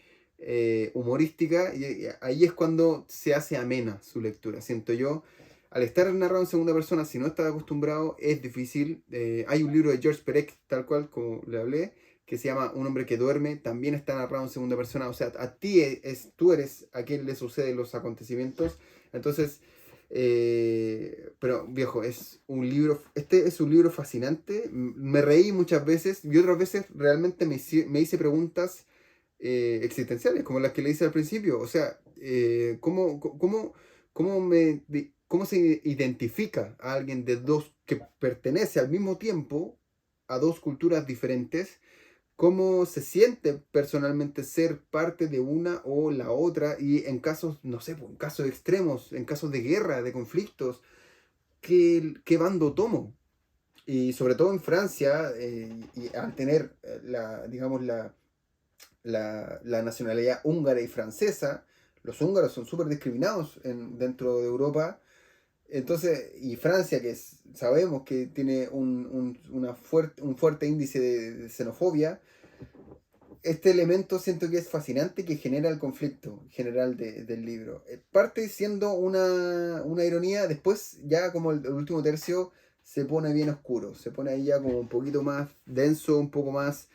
A: humorística y ahí es cuando se hace amena su lectura, siento yo. Al estar narrado en segunda persona, si no estás acostumbrado, es difícil. Hay un libro de George Perec, tal cual como le hablé, que se llama Un hombre que duerme, también está narrado en segunda persona. O sea, a ti tú eres a quien le suceden los acontecimientos. Entonces, pero viejo, este es un libro fascinante. Me reí muchas veces y otras veces realmente me hice preguntas existenciales, como las que le hice al principio. O sea, ¿cómo se identifica a alguien de dos que pertenece al mismo tiempo a dos culturas diferentes? ¿Cómo se siente personalmente ser parte de una o la otra? Y en casos, no sé, en casos extremos, en casos de guerra, de conflictos, ¿qué bando tomo? Y sobre todo en Francia, y al tener digamos, la nacionalidad húngara y francesa, los húngaros son súper discriminados dentro de Europa. Entonces, y Francia, sabemos que tiene un fuerte índice de xenofobia, este elemento siento que es fascinante, que genera el conflicto general del libro. Parte siendo una ironía, después ya como el último tercio se pone bien oscuro, se pone ahí ya como un poquito más denso, un poco más,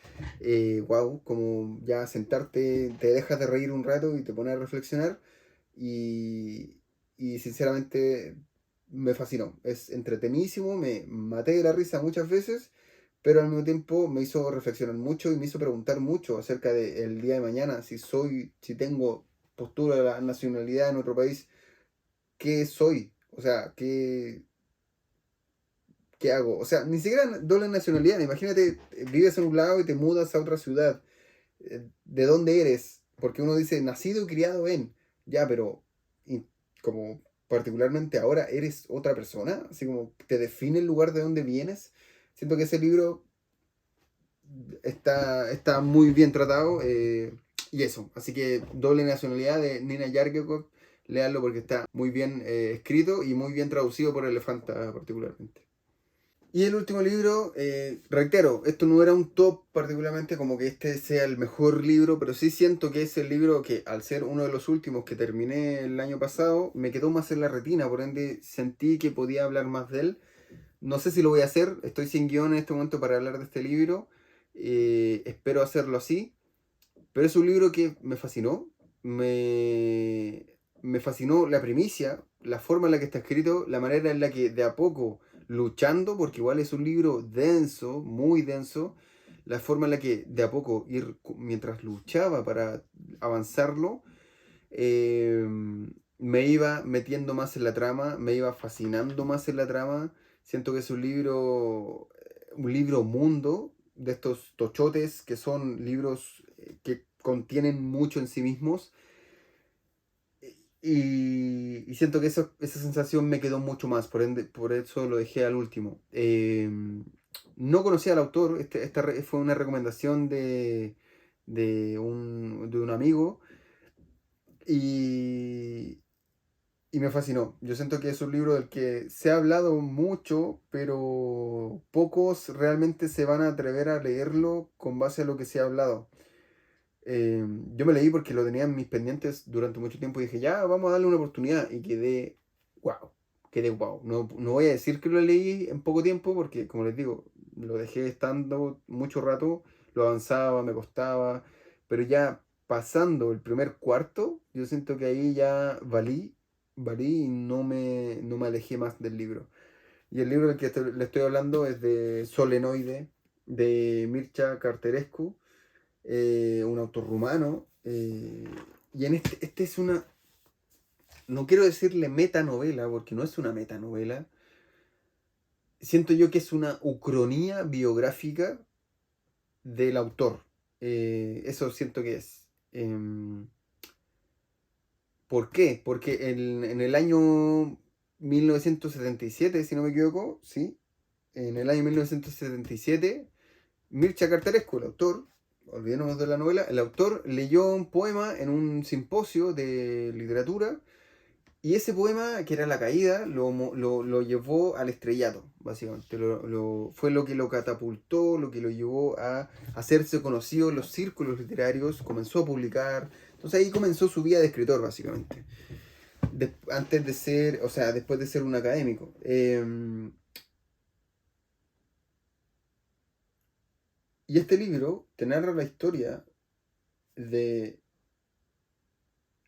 A: wow, como ya sentarte, te dejas de reír un rato y te pones a reflexionar y, y sinceramente me fascinó, es entretenidísimo, me maté de la risa muchas veces, pero al mismo tiempo me hizo reflexionar mucho y me hizo preguntar mucho acerca del día de mañana, si tengo postura de la nacionalidad en otro país, ¿qué soy? O sea, ¿qué hago? O sea, ni siquiera doble nacionalidad, imagínate, vives en un lado y te mudas a otra ciudad, ¿de dónde eres? Porque uno dice, nacido y criado en, ya, pero como particularmente ahora eres otra persona, así como te define el lugar de donde vienes. Siento que ese libro está muy bien tratado. Y eso, así que Doble Nacionalidad de Nina Yargekov, léanlo porque está muy bien escrito y muy bien traducido por Elefanta particularmente. Y el último libro, reitero, esto no era un top particularmente como que este sea el mejor libro, pero sí siento que es el libro que al ser uno de los últimos que terminé el año pasado, me quedó más en la retina, por ende sentí que podía hablar más de él. No sé si lo voy a hacer, estoy sin guión en este momento para hablar de este libro, espero hacerlo así, pero es un libro que me fascinó, me fascinó la primicia, la forma en la que está escrito, la manera en la que de a poco, luchando, porque igual es un libro denso, muy denso, la forma en la que de a poco ir, mientras luchaba para avanzarlo, eh, me iba metiendo más en la trama, me iba fascinando más en la trama. Siento que es un libro mundo de estos tochotes que son libros que contienen mucho en sí mismos. Y siento que esa sensación me quedó mucho más, por ende, por eso lo dejé al último. No conocía al autor, fue una recomendación de un amigo y, y me fascinó. Yo siento que es un libro del que se ha hablado mucho, pero pocos realmente se van a atrever a leerlo con base a lo que se ha hablado. Yo me leí porque lo tenía en mis pendientes durante mucho tiempo y dije, ya, vamos a darle una oportunidad. Y wow, quedé wow. No, no voy a decir que lo leí en poco tiempo porque, como les digo, lo dejé estando mucho rato, lo avanzaba, me costaba, pero ya pasando el primer cuarto, yo siento que ahí ya valí y no me alejé más del libro. Y el libro del que le estoy hablando es de Solenoide, de Mircea Carterescu, un autor rumano. Y en este es una, no quiero decirle metanovela, porque no es una metanovela. Siento yo que es una ucronía biográfica del autor. Eso siento que es. ¿Por qué? Porque en el año 1977, si no me equivoco, ¿sí? En el año 1977, Mircea Cartarescu, el autor, olvidémonos de la novela, el autor leyó un poema en un simposio de literatura y ese poema, que era La Caída, lo llevó al estrellato, básicamente. Fue lo que lo catapultó, lo que lo llevó a hacerse conocido en los círculos literarios, comenzó a publicar. Entonces ahí comenzó su vida de escritor, básicamente. Antes de ser, o sea, después de ser un académico. Y este libro te narra la historia de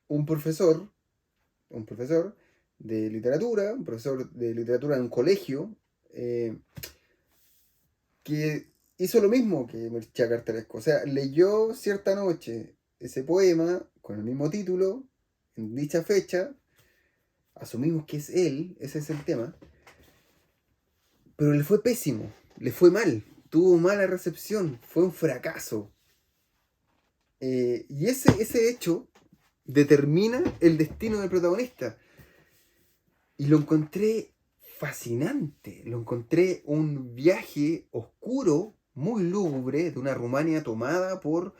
A: un profesor, un profesor un profesor de literatura en un colegio, eh, que hizo lo mismo que Mircea Cartarescu. O sea, leyó cierta noche ese poema con el mismo título, en dicha fecha, asumimos que es él, ese es el tema, pero le fue pésimo, le fue mal, tuvo mala recepción, fue un fracaso. Y ese hecho determina el destino del protagonista. Y lo encontré fascinante. Lo encontré un viaje oscuro, muy lúgubre, de una Rumania tomada por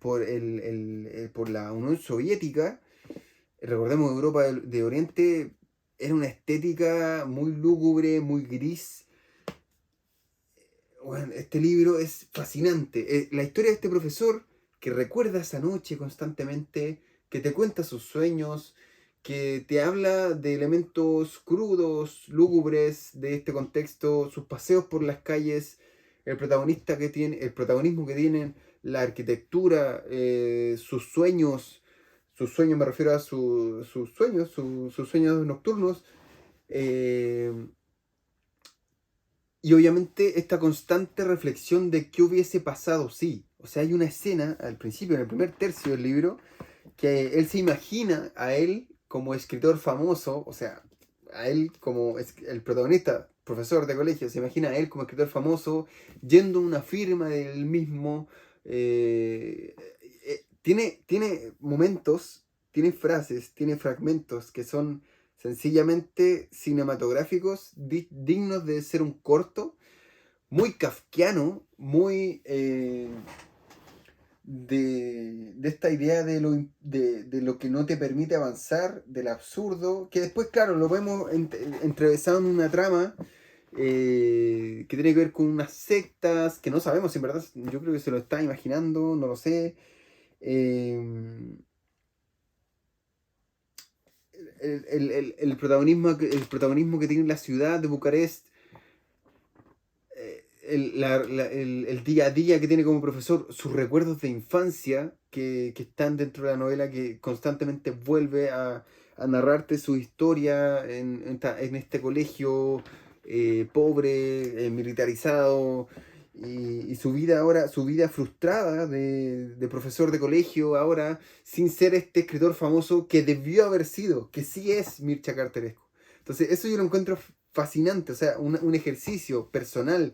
A: por la Unión Soviética. Recordemos, Europa de Oriente era una estética muy lúgubre, muy gris. Bueno, este libro es fascinante. La historia de este profesor que recuerda esa noche constantemente, que te cuenta sus sueños, que te habla de elementos crudos, lúgubres de este contexto, sus paseos por las calles, el protagonista que tiene, el protagonismo que tienen, la arquitectura, sus sueños me refiero a sus sueños nocturnos. eh, y obviamente esta constante reflexión de qué hubiese pasado, sí. O sea, hay una escena al principio, en el primer tercio del libro, que él se imagina a él como escritor famoso, o sea, a él como el protagonista, profesor de colegio, se imagina a él como escritor famoso, yendo a una firma del mismo. Tiene momentos, tiene frases, tiene fragmentos que son sencillamente cinematográficos, dignos de ser un corto, muy kafkiano, muy de esta idea de lo que no te permite avanzar, del absurdo, que después, claro, lo vemos entrevesado en una trama, que tiene que ver con unas sectas, que no sabemos si en verdad, yo creo que se lo está imaginando, no lo sé. Eh, el protagonismo que tiene la ciudad de Bucarest, el día a día que tiene como profesor, sus recuerdos de infancia que están dentro de la novela, que constantemente vuelve a narrarte su historia en este colegio pobre, militarizado, y su vida ahora, su vida frustrada de profesor de colegio ahora, sin ser este escritor famoso que debió haber sido, que sí es Mircea Carterescu. Entonces, eso yo lo encuentro fascinante, o sea, un ejercicio personal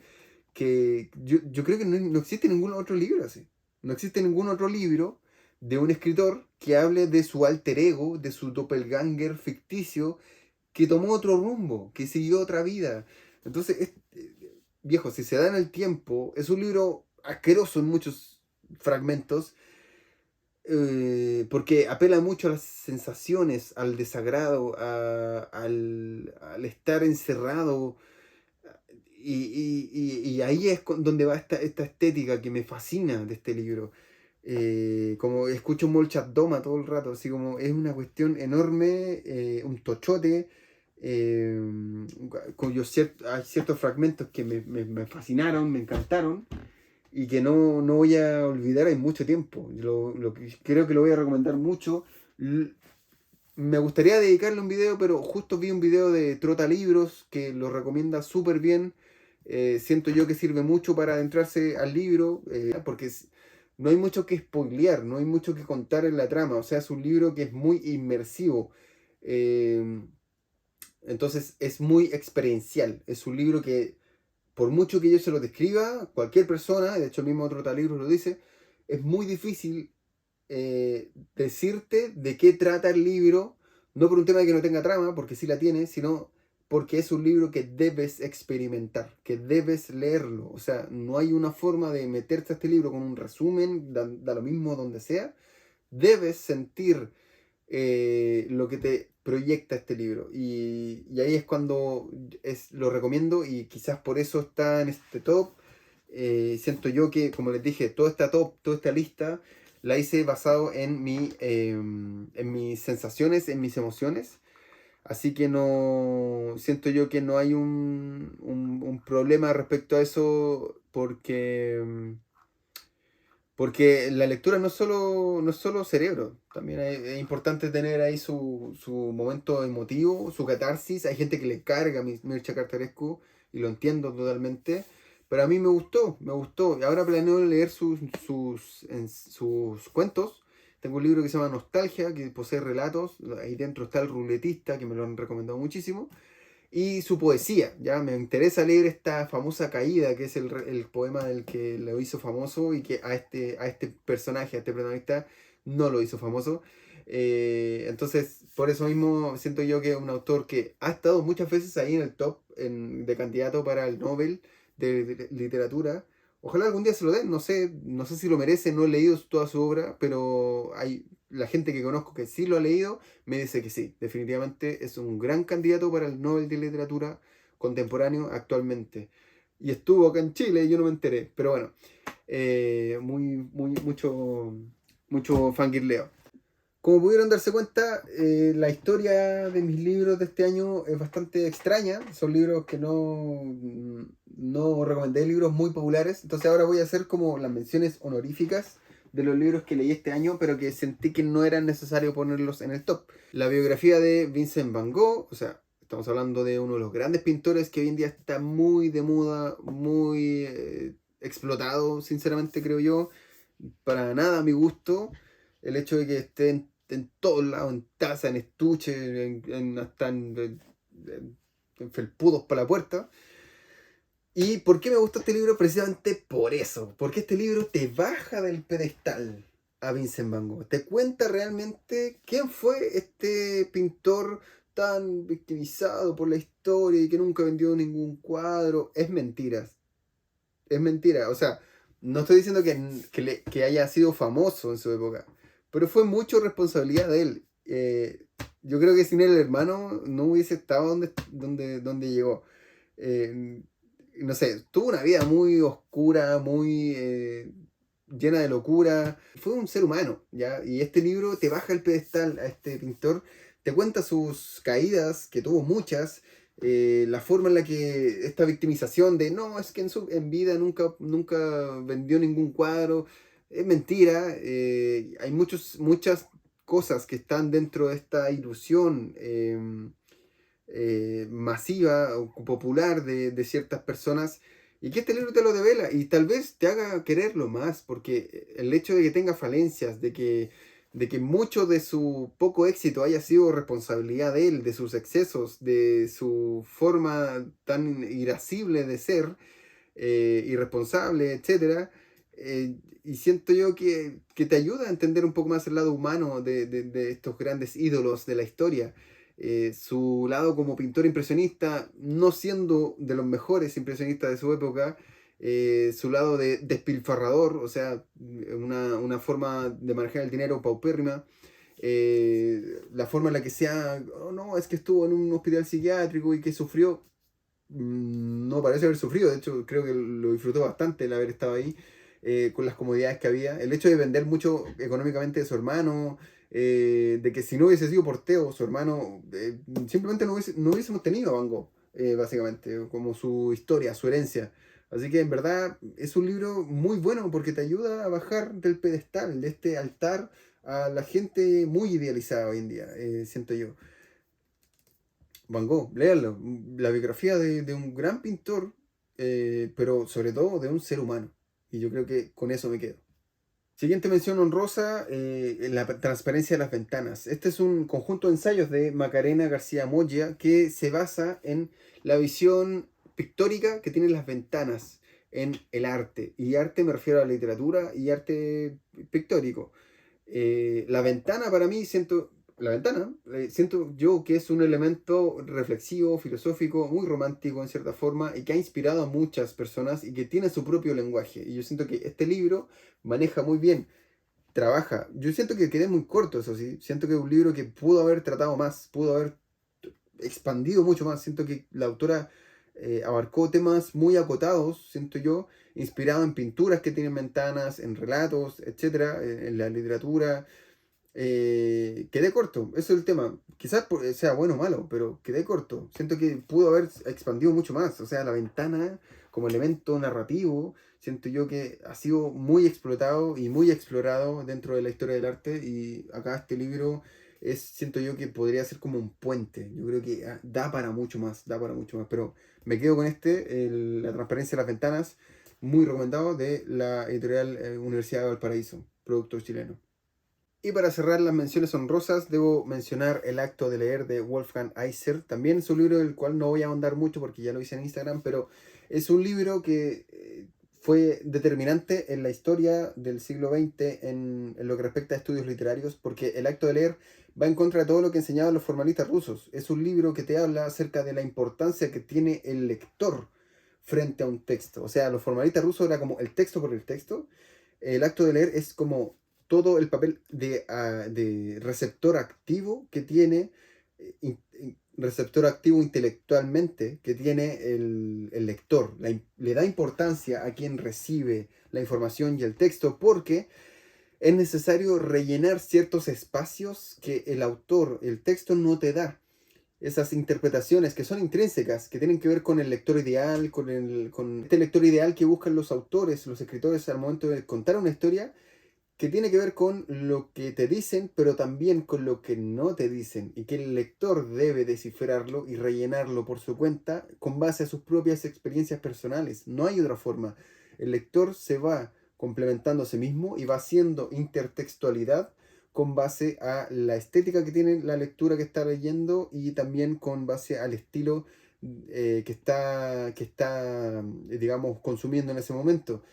A: que yo creo que no existe ningún otro libro así. No existe ningún otro libro de un escritor que hable de su alter ego, de su doppelganger ficticio, que tomó otro rumbo, que siguió otra vida. Entonces, viejo, si se dan el tiempo, es un libro asqueroso en muchos fragmentos, porque apela mucho a las sensaciones, al desagrado, al estar encerrado y ahí es donde va esta estética que me fascina de este libro. Como escucho Molchat Doma todo el rato, así como es una cuestión enorme, un tochote, eh, hay ciertos fragmentos que me fascinaron, me encantaron y que no voy a olvidar en mucho tiempo. Creo que lo voy a recomendar mucho. Me gustaría dedicarle un video, pero justo vi un video de Trota Libros que lo recomienda súper bien. Siento yo que sirve mucho para adentrarse al libro, porque no hay mucho que spoilear, no hay mucho que contar en la trama. O sea, es un libro que es muy inmersivo. Eh, entonces es muy experiencial. Es un libro que, por mucho que yo se lo describa, cualquier persona, de hecho el mismo Trota Libros lo dice, es muy difícil decirte de qué trata el libro, no por un tema de que no tenga trama, porque sí la tiene, sino porque es un libro que debes experimentar, que debes leerlo. O sea, no hay una forma de meterte a este libro con un resumen, da lo mismo donde sea. Debes sentir lo que te proyecta este libro. Y ahí es cuando lo recomiendo y quizás por eso está en este top. Siento yo que, como les dije, toda esta lista la hice basado en mis sensaciones, en mis emociones. Así que no siento yo que no hay un problema respecto a eso porque la lectura no es solo cerebro, también es importante tener ahí su momento emotivo, su catarsis. Hay gente que le carga a Mircea Cartarescu y lo entiendo totalmente, pero a mí me gustó. Y ahora planeo leer sus cuentos. Tengo un libro que se llama Nostalgia, que posee relatos. Ahí dentro está El Ruletista, que me lo han recomendado muchísimo, y su poesía. Ya me interesa leer esta famosa Caída, que es el poema del que lo hizo famoso y que a este personaje, a este protagonista, no lo hizo famoso. Entonces, por eso mismo siento yo que es un autor que ha estado muchas veces ahí en el top de candidato para el Nobel de literatura. Ojalá algún día se lo den, no sé si lo merece, no he leído toda su obra, pero hay la gente que conozco que sí lo ha leído me dice que sí, definitivamente es un gran candidato para el Nobel de Literatura contemporáneo actualmente. Y estuvo acá en Chile y yo no me enteré, pero bueno, mucho fangirleo. Como pudieron darse cuenta, la historia de mis libros de este año es bastante extraña. Son libros que no recomendé, libros muy populares. Entonces ahora voy a hacer como las menciones honoríficas de los libros que leí este año, pero que sentí que no era necesario ponerlos en el top. La biografía de Vincent Van Gogh, o sea, estamos hablando de uno de los grandes pintores que hoy en día está muy de moda, muy explotado, sinceramente creo yo. Para nada a mi gusto el hecho de que esté en todos lados, en taza, en estuche, hasta en felpudos para la puerta. ¿Y por qué me gustó este libro? Precisamente por eso, porque este libro te baja del pedestal a Vincent Van Gogh. Te cuenta realmente quién fue este pintor tan victimizado por la historia y que nunca vendió ningún cuadro. Es mentira. O sea, no estoy diciendo que haya sido famoso en su época, pero fue mucho responsabilidad de él. Yo creo que sin el hermano no hubiese estado donde llegó. no sé, tuvo una vida muy oscura, muy llena de locura. Fue un ser humano, ¿ya? Y este libro te baja el pedestal a este pintor, te cuenta sus caídas, que tuvo muchas, la forma en la que esta victimización de no, es que en vida nunca vendió ningún cuadro, es mentira. Hay muchas cosas que están dentro de esta ilusión masiva o popular de ciertas personas y que este libro te lo devela y tal vez te haga quererlo más, porque el hecho de que tenga falencias, de que mucho de su poco éxito haya sido responsabilidad de él, de sus excesos, de su forma tan irascible de ser, irresponsable, etcétera. Y siento yo que te ayuda a entender un poco más el lado humano de estos grandes ídolos de la historia. Su lado como pintor impresionista, no siendo de los mejores impresionistas de su época, su lado de despilfarrador, o sea, una forma de manejar el dinero paupérrima, la forma en la que sea, oh, no, es que estuvo en un hospital psiquiátrico y que sufrió, no parece haber sufrido, de hecho creo que lo disfrutó bastante el haber estado ahí, con las comodidades que había. El hecho de vender mucho económicamente de su hermano, de que si no hubiese sido por Teo, su hermano, simplemente no hubiésemos tenido a Van Gogh, básicamente, como su historia, su herencia. Así que en verdad es un libro muy bueno porque te ayuda a bajar del pedestal, de este altar, a la gente muy idealizada hoy en día, siento yo. Van Gogh, léanlo. La biografía de un gran pintor, pero sobre todo de un ser humano. Y yo creo que con eso me quedo. Siguiente mención honrosa, la transparencia de las ventanas. Este es un conjunto de ensayos de Macarena García Moya que se basa en la visión pictórica que tienen las ventanas en el arte. Y arte me refiero a la literatura y arte pictórico. La ventana para mí siento yo que es un elemento reflexivo, filosófico, muy romántico en cierta forma y que ha inspirado a muchas personas y que tiene su propio lenguaje. Y yo siento que este libro maneja muy bien, trabaja. Yo siento que quedé muy corto, eso sí. Siento que es un libro que pudo haber tratado más, pudo haber expandido mucho más. Siento que la autora abarcó temas muy acotados, siento yo, inspirado en pinturas que tienen ventanas, en relatos, etcétera, en la literatura. Quedé corto, eso es el tema. Quizás sea bueno o malo, pero quedé corto. Siento que pudo haber expandido mucho más. O sea, la ventana como elemento narrativo, siento yo que ha sido muy explotado y muy explorado dentro de la historia del arte. Y acá este libro siento yo que podría ser como un puente. Yo creo que da para mucho más, da para mucho más. Pero me quedo con La transparencia de las ventanas, muy recomendado, de la editorial Universidad de Valparaíso, producto chileno. Y para cerrar las menciones honrosas, debo mencionar El acto de leer de Wolfgang Iser. También es un libro del cual no voy a ahondar mucho porque ya lo hice en Instagram, pero es un libro que fue determinante en la historia del siglo XX en lo que respecta a estudios literarios, porque El acto de leer va en contra de todo lo que enseñaban los formalistas rusos. Es un libro que te habla acerca de la importancia que tiene el lector frente a un texto. O sea, los formalistas rusos era como el texto por el texto. El acto de leer es como todo el papel de receptor activo que tiene, receptor activo intelectualmente que tiene el lector. Le da importancia a quien recibe la información y el texto porque es necesario rellenar ciertos espacios que el autor, el texto no te da. Esas interpretaciones que son intrínsecas, que tienen que ver con el lector ideal, con este lector ideal que buscan los autores, los escritores al momento de contar una historia, que tiene que ver con lo que te dicen, pero también con lo que no te dicen, y que el lector debe descifrarlo y rellenarlo por su cuenta con base a sus propias experiencias personales. No hay otra forma. El lector se va complementando a sí mismo y va haciendo intertextualidad con base a la estética que tiene la lectura que está leyendo y también con base al estilo digamos, consumiendo en ese momento.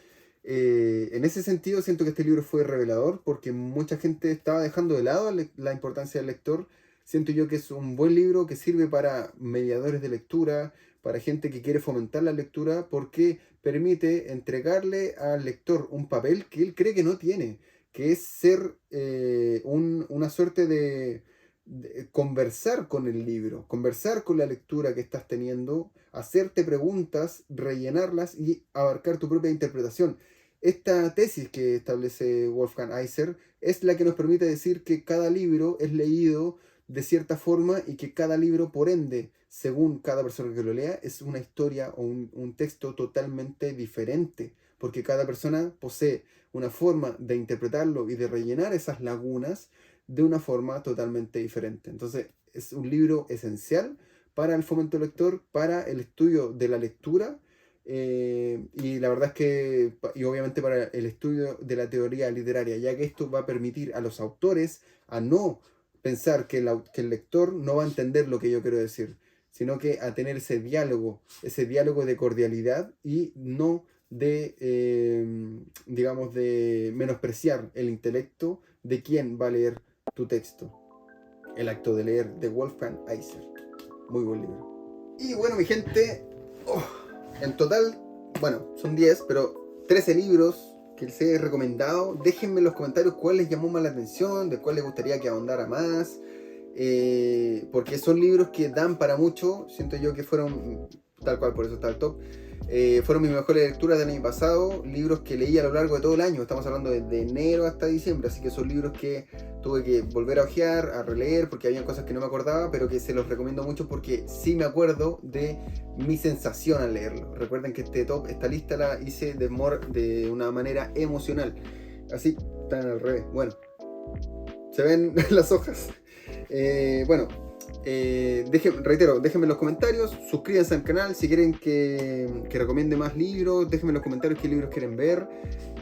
A: En ese sentido, siento que este libro fue revelador porque mucha gente estaba dejando de lado la importancia del lector. Siento yo que es un buen libro que sirve para mediadores de lectura, para gente que quiere fomentar la lectura, porque permite entregarle al lector un papel que él cree que no tiene, que es ser una suerte conversar con el libro, conversar con la lectura que estás teniendo, hacerte preguntas, rellenarlas y abarcar tu propia interpretación. Esta tesis que establece Wolfgang Iser es la que nos permite decir que cada libro es leído de cierta forma y que cada libro, por ende, según cada persona que lo lea, es una historia o un texto totalmente diferente, porque cada persona posee una forma de interpretarlo y de rellenar esas lagunas de una forma totalmente diferente. Entonces, es un libro esencial para el fomento lector, para el estudio de la lectura, y la verdad es que, y obviamente para el estudio de la teoría literaria, ya que esto va a permitir a los autores a no pensar que el lector no va a entender lo que yo quiero decir, sino que a tener ese diálogo de cordialidad y no de, digamos, de menospreciar el intelecto de quien va a leer tu texto. El acto de leer, de Wolfgang Iser. Muy buen libro. Y bueno, mi gente, en total, bueno, son 10, pero 13 libros que les he recomendado. Déjenme en los comentarios cuál les llamó más la atención, de cuál les gustaría que ahondara más. Porque son libros que dan para mucho. Siento yo que fueron, tal cual, por eso está el top. Fueron mis mejores lecturas del año pasado, libros que leí a lo largo de todo el año, estamos hablando de enero hasta diciembre, así que son libros que tuve que volver a hojear, a releer, porque había cosas que no me acordaba, pero que se los recomiendo mucho porque sí me acuerdo de mi sensación al leerlo. Recuerden que esta lista la hice de una manera emocional, así, están al revés, bueno, se ven las hojas. Bueno, déjenme en los comentarios, suscríbanse al canal si quieren que recomiende más libros, déjenme en los comentarios qué libros quieren ver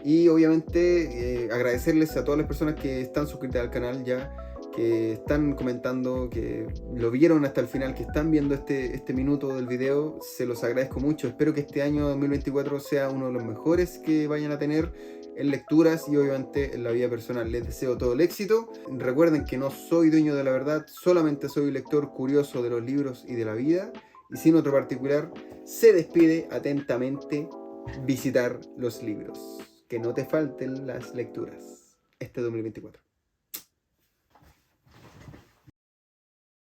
A: y obviamente agradecerles a todas las personas que están suscritas al canal ya, que están comentando, que lo vieron hasta el final, que están viendo este minuto del video. Se los agradezco mucho, espero que este año 2024 sea uno de los mejores que vayan a tener en lecturas y obviamente en la vida personal. Les deseo todo el éxito. Recuerden que no soy dueño de la verdad, solamente soy un lector curioso de los libros y de la vida, y sin otro particular, se despide atentamente Visitar los libros. Que no te falten las lecturas este 2024.